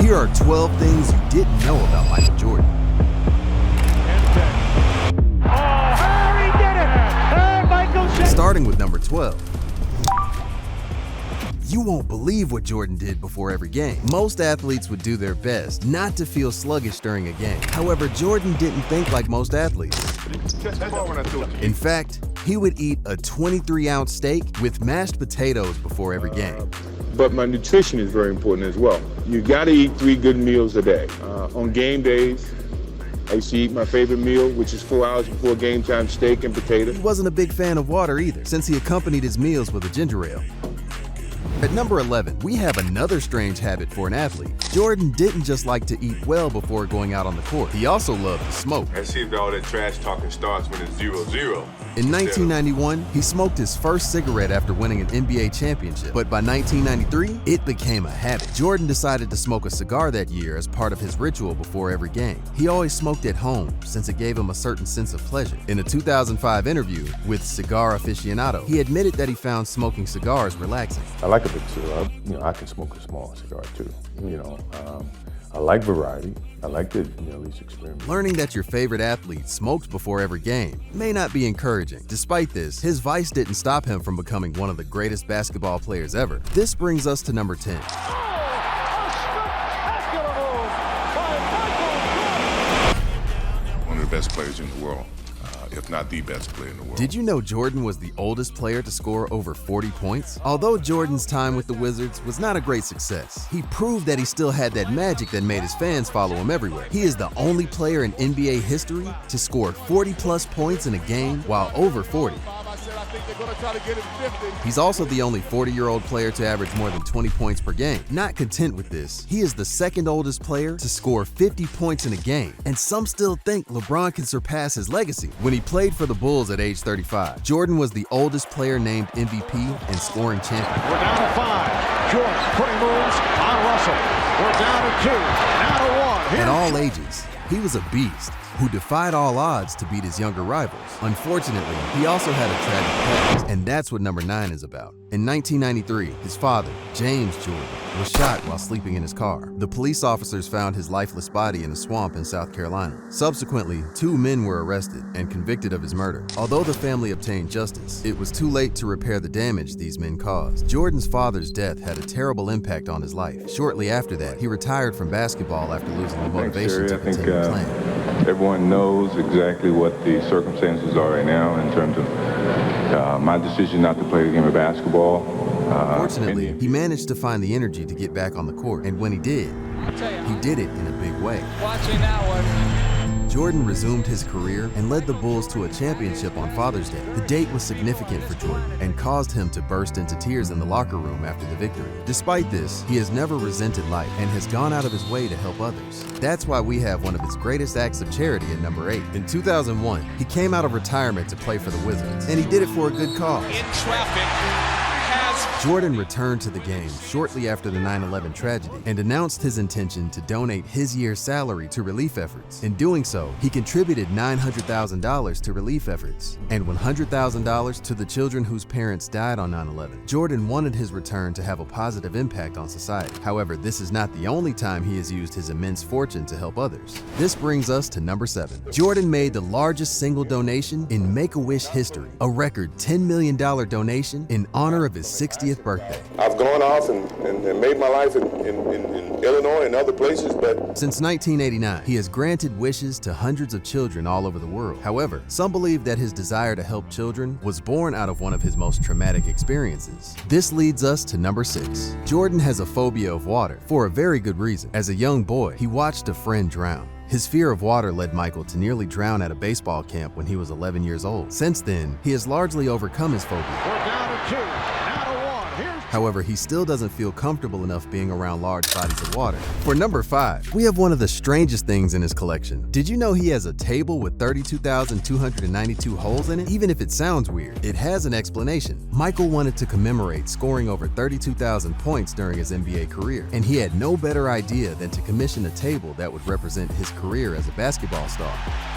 Here are 12 things you didn't know about Michael Jordan. Starting with number 12. You won't believe what Jordan did before every game. Most athletes would do their best not to feel sluggish during a game. However, Jordan didn't think like most athletes. In fact, he would eat a 23-ounce steak with mashed potatoes before every game. But my nutrition is very important as well. You gotta eat 3 good meals a day. On game days, I used to eat my favorite meal, which is 4 hours before game time, steak and potato. He wasn't a big fan of water either, since he accompanied his meals with a ginger ale. At number 11, we have another strange habit for an athlete. Jordan didn't just like to eat well before going out on the court. He also loved to smoke. Let's see if all that trash talking starts when it's 0-0. In 1991, he smoked his first cigarette after winning an NBA championship. But by 1993, it became a habit. Jordan decided to smoke a cigar that year as part of his ritual before every game. He always smoked at home since it gave him a certain sense of pleasure. In a 2005 interview with Cigar Aficionado, he admitted that he found smoking cigars relaxing. I like a big cigar. I can smoke a small cigar too. I like variety. I like to at least experiment. Learning that your favorite athlete smoked before every game may not be encouraging. Despite this, his vice didn't stop him from becoming one of the greatest basketball players ever. This brings us to number 10. One of the best players in the world. If not the best player in the world. Did you know Jordan was the oldest player to score over 40 points? Although Jordan's time with the Wizards was not a great success, he proved that he still had that magic that made his fans follow him everywhere. He is the only player in NBA history to score 40-plus points in a game while over 40. He's also the only 40-year-old player to average more than 20 points per game. Not content with this, he is the second oldest player to score 50 points in a game, and some still think LeBron can surpass his legacy. When he played for the Bulls at age 35, Jordan was the oldest player named MVP and scoring champion. We're down to 5. Jordan putting moves on Russell. We're down to 2. Now to 1. At all ages, he was a beast who defied all odds to beat his younger rivals. Unfortunately, he also had a tragic past, and that's what number 9 is about. In 1993, his father, James Jordan, was shot while sleeping in his car. The police officers found his lifeless body in a swamp in South Carolina. Subsequently, 2 men were arrested and convicted of his murder. Although the family obtained justice, it was too late to repair the damage these men caused. Jordan's father's death had a terrible impact on his life. Shortly after that, he retired from basketball after losing the motivation to continue playing. Everyone knows exactly what the circumstances are right now in terms of my decision not to play the game of basketball. Fortunately, he managed to find the energy to get back on the court, and when he did it in a big way. Watching that one. Jordan resumed his career and led the Bulls to a championship on Father's Day. The date was significant for Jordan and caused him to burst into tears in the locker room after the victory. Despite this, he has never resented life and has gone out of his way to help others. That's why we have one of his greatest acts of charity at number 8. In 2001, he came out of retirement to play for the Wizards, and he did it for a good cause. In traffic. Jordan returned to the game shortly after the 9/11 tragedy and announced his intention to donate his year's salary to relief efforts. In doing so, he contributed $900,000 to relief efforts and $100,000 to the children whose parents died on 9/11. Jordan wanted his return to have a positive impact on society. However, this is not the only time he has used his immense fortune to help others. This brings us to number 7. Jordan made the largest single donation in Make-A-Wish history, a record $10 million donation in honor of his 60th birthday. I've gone off and made my life in Illinois and other places, but Since 1989, he has granted wishes to hundreds of children all over the world. However, some believe that his desire to help children was born out of one of his most traumatic experiences. This leads us to number 6. Jordan has a phobia of water for a very good reason. As a young boy, he watched a friend drown. His fear of water led Michael to nearly drown at a baseball camp when he was 11 years old. Since then, he has largely overcome his phobia. We're down to 2. Now to 1. Here's However, he still doesn't feel comfortable enough being around large bodies of water. For number 5, we have one of the strangest things in his collection. Did you know he has a table with 32,292 holes in it? Even if it sounds weird, it has an explanation. Michael wanted to commemorate scoring over 32,000 points during his NBA career, and he had no better idea than to commission a table that would represent his career as a basketball star.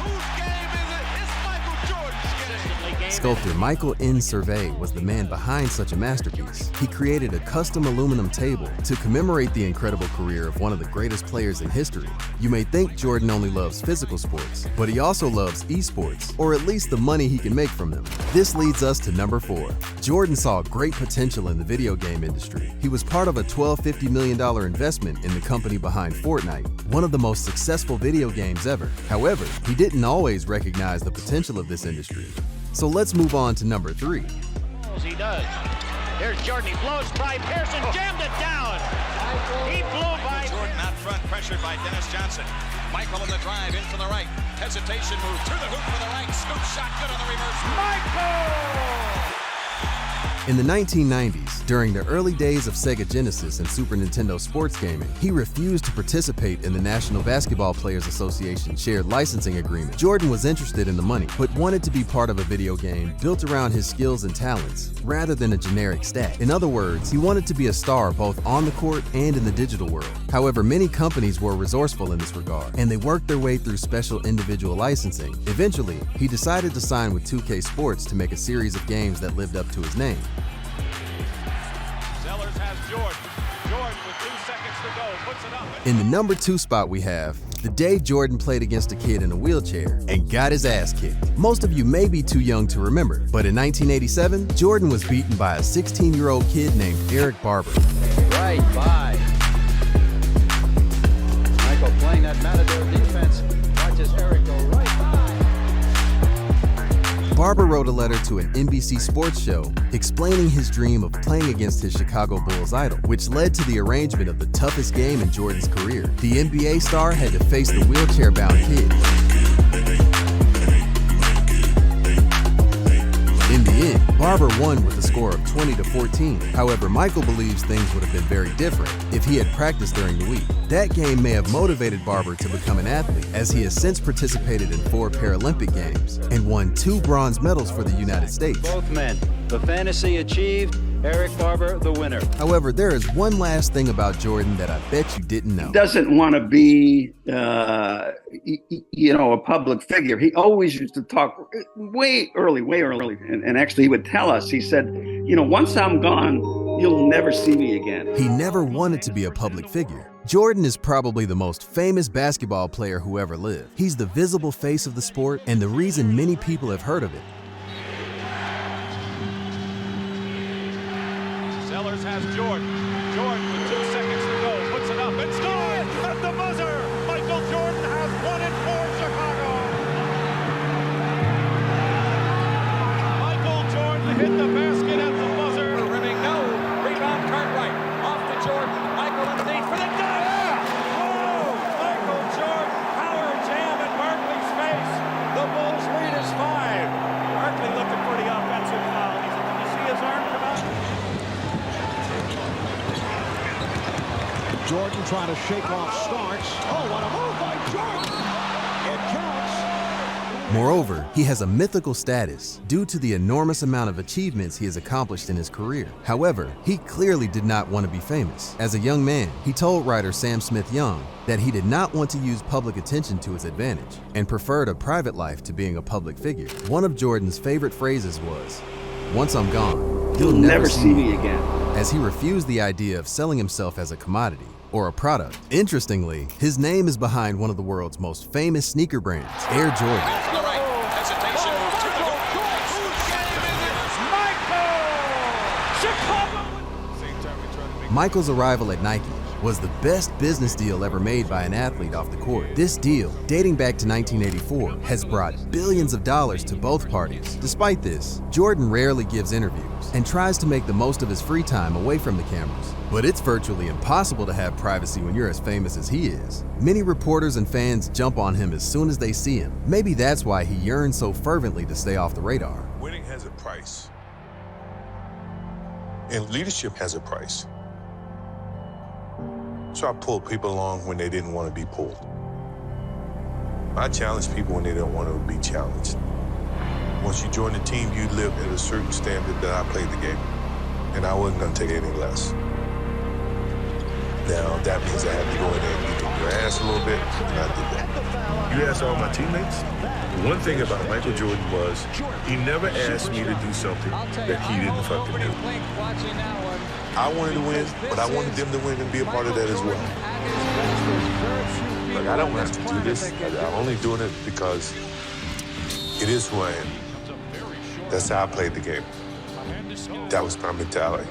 Whose game is it? It's Michael Jordan's game. Sculptor Michael N. Survey was the man behind such a masterpiece. he created a custom aluminum table to commemorate the incredible career of one of the greatest players in history. You may think Jordan only loves physical sports, but he also loves esports, or at least the money he can make from them. This leads us to number 4. Jordan saw great potential in the video game industry. He was part of a $50 million investment in the company behind Fortnite, one of the most successful video games ever. However, he didn't always recognize the potential of this industry. So let's move on to number 3. He does. Here's Jordan. He blows by Pearson. Jammed it down. He blew by Jordan out front, pressured by Dennis Johnson. Michael in the drive, in from the right. Hesitation move to the hoop for the right. Scoop shot, good on the reverse. Michael! In the 1990s, during the early days of Sega Genesis and Super Nintendo sports gaming, he refused to participate in the National Basketball Players Association shared licensing agreement. Jordan was interested in the money, but wanted to be part of a video game built around his skills and talents, rather than a generic stat. In other words, he wanted to be a star both on the court and in the digital world. However, many companies were resourceful in this regard, and they worked their way through special individual licensing. Eventually, he decided to sign with 2K Sports to make a series of games that lived up to his name. Sellers has Jordan. Jordan with 2 seconds to go. Puts it up. In the number 2 spot we have the day Jordan played against a kid in a wheelchair and got his ass kicked. Most of you may be too young to remember, but in 1987, Jordan was beaten by a 16-year-old kid named Eric Barber. Right by. Michael playing that matador defense. Watches Eric go right by. Barber wrote a letter to an NBC sports show explaining his dream of playing against his Chicago Bulls idol, which led to the arrangement of the toughest game in Jordan's career. The NBA star had to face the wheelchair-bound kid. In the end, Barber won with a score of 20-14. However, Michael believes things would have been very different if he had practiced during the week. That game may have motivated Barber to become an athlete, as he has since participated in 4 Paralympic Games and won 2 bronze medals for the United States. Both men. The fantasy achieved. Eric Barber, the winner. However, there is one last thing about Jordan that I bet you didn't know. He doesn't want to be, a public figure. He always used to talk way early. And actually, he would tell us, he said, once I'm gone, you'll never see me again. He never wanted to be a public figure. Jordan is probably the most famous basketball player who ever lived. He's the visible face of the sport and the reason many people have heard of it. Sellers has Jordan. Jordan with 2 seconds to go. Puts it up and scores at the buzzer. Michael Jordan has won it for Chicago. Michael Jordan hit the basket at the buzzer. Rimming, no. Rebound, Cartwright. Off to Jordan. Michael underneath for the dunk. Whoa! Michael Jordan power jam at Barkley's face. The Bulls lead is 5. Barkley looking for the offensive foul. Did you see his arm come out? Jordan trying to shake off Starks. Oh, what a move by Jordan! It counts. Moreover, he has a mythical status due to the enormous amount of achievements he has accomplished in his career. However, he clearly did not want to be famous. As a young man, he told writer Sam Smith Young that he did not want to use public attention to his advantage and preferred a private life to being a public figure. One of Jordan's favorite phrases was, "Once I'm gone, you'll never see me again," as he refused the idea of selling himself as a commodity or a product. Interestingly, his name is behind one of the world's most famous sneaker brands, Air Jordan. To the right. Hesitation move to the hoop. Michael's arrival at Nike was the best business deal ever made by an athlete off the court. This deal, dating back to 1984, has brought billions of dollars to both parties. Despite this, Jordan rarely gives interviews and tries to make the most of his free time away from the cameras. But it's virtually impossible to have privacy when you're as famous as he is. Many reporters and fans jump on him as soon as they see him. Maybe that's why he yearns so fervently to stay off the radar. Winning has a price. And leadership has a price. So I pull people along when they didn't want to be pulled. I challenge people when they don't want to be challenged. Once you join the team, you live at a certain standard that I played the game, and I wasn't going to take anything less. Now, that means I had to go in there and beat your ass a little bit, and I did that. You ask all my teammates, one thing about Michael Jordan was he never asked me to do something that he didn't fucking do. Watching that one. I wanted to win, but I wanted them to win and be a part of that as well. Like, I don't have to do this. I'm only doing it because it is who I am. That's how I played the game. That was my mentality.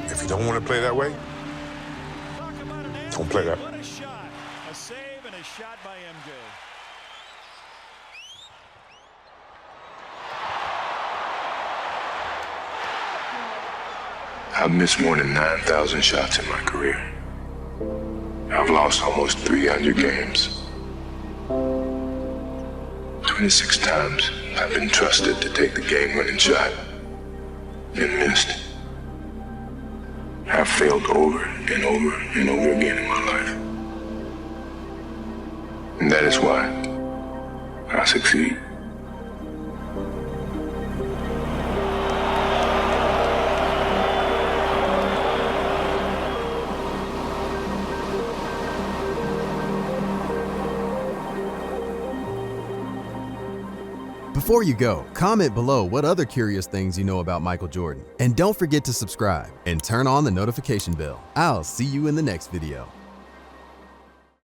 If you don't want to play that way, don't play that way. A save and a shot by MJ. I've missed more than 9,000 shots in my career. I've lost almost 300 games. 26 times I've been trusted to take the game-winning shot and missed. I've failed over and over and over again in my life. And that is why I succeed. Before you go, comment below what other curious things you know about Michael Jordan. And don't forget to subscribe and turn on the notification bell. I'll see you in the next video.